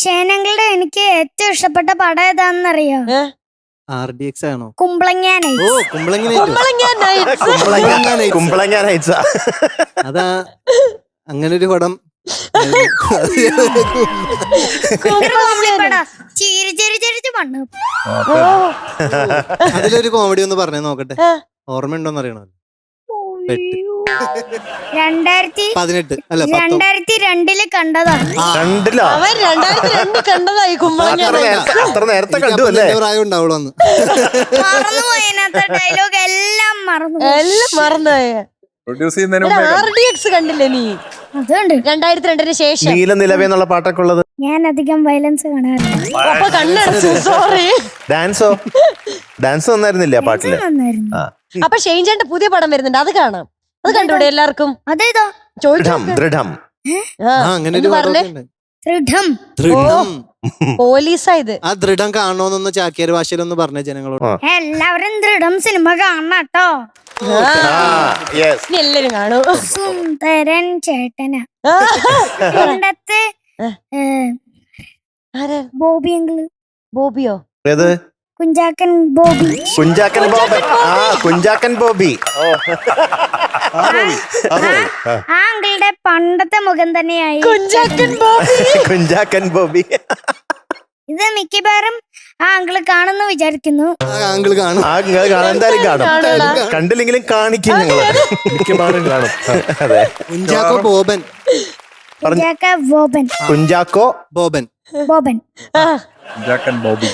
ഷേനങ്ങളുടെ എനിക്ക് ഏറ്റവും ഇഷ്ടപ്പെട്ട പടം ഏതാണെന്നറിയോ? RDX ആണോ? കുമ്പളങ്ങ ഓ കുമ്പളങ്ങ കുമ്പളങ്ങ നൈറ്റ്സ്. അതാ അങ്ങനെ ഒരു പടം. അതിലൊരു കോമഡി ഒന്ന് പറഞ്ഞേ നോക്കട്ടെ, ഓർമ്മയുണ്ടോന്ന് അറിയണോ? 2002 കണ്ടതാ. അവൻ 2002 കണ്ടതായി കുമ്പളങ്ങ. അത്ര നേരത്തെ കണ്ടു അല്ലേ? പ്രായം ഉണ്ടാവുള്ളൂ അന്ന്. മറന്നുപോയി, ഡയലോഗ് എല്ലാം മറന്നുപോയ. പ്രൊഡ്യൂസ് ചെയ്യുന്നതിന് RDX കണ്ടില്ലേ നീ? അതുകൊണ്ട് 2002 ശേഷം നീല നിലവേ എന്നുള്ള പാട്ടൊക്കെ ഉള്ളത്. ഞാൻ അധികം വയലൻസ് കാണാറില്ല. അപ്പൊ കണ്ണടച്ചു. സോറി. ഡാൻസ് വന്നായിരുന്നില്ല ആ പാട്ടില്? നന്നായിരുന്നു. അപ്പൊ ഷെയിൻചാന്റെ പുതിയ പടം വരുന്നുണ്ട്, അത് കാണാം. അത് കണ്ടൂടെ എല്ലാവർക്കും? അതേതോ? ദൃഢം. അങ്ങനെ ഒരു പടം ഉണ്ട്. ദൃഢം. ദൃഢം. പോലീസാ ഇത്. ആ ദൃഢം കാണണോന്നൊന്ന് ചാക്യാർ ഭാഷയിലൊന്ന് പറഞ്ഞ ജനങ്ങളോട്. എല്ലാവരും ദൃഢം സിനിമ കാണണം കേട്ടോ. ഇനി എല്ലാരും കാണൂ. സുന്ദരൻ ചേട്ടനാ പണ്ടത്തെ ബോബി അങ്കിള്. ബോബിയോ? ഏത്? കുഞ്ചാക്കൻ ബോബി. കുഞ്ചാക്കൻ ബോബി. കുഞ്ചാക്കൻ ബോബി. ആ അങ്കിളുടെ പണ്ടത്തെ മുഖം തന്നെയായി കുഞ്ചാക്കൻ ബോബി. കുഞ്ചാക്കൻ ബോബി. ഇത് മിക്കവാറും ആ അങ്കിള് കാണുന്നു വിചാരിക്കുന്നു. ആങ്കിൾ കാണും. എന്തായാലും കാണും. കണ്ടില്ലെങ്കിലും കാണിക്കും ഞങ്ങള്. മിക്കവാറും കാണും. അതെ. കുഞ്ചാക്കോ ബോബൻ. കുഞ്ചാക്ക ബോബൻ. കുഞ്ചാക്കോ ബോബൻ. ബോബൻ. കുഞ്ചാക്കൻ ബോബി.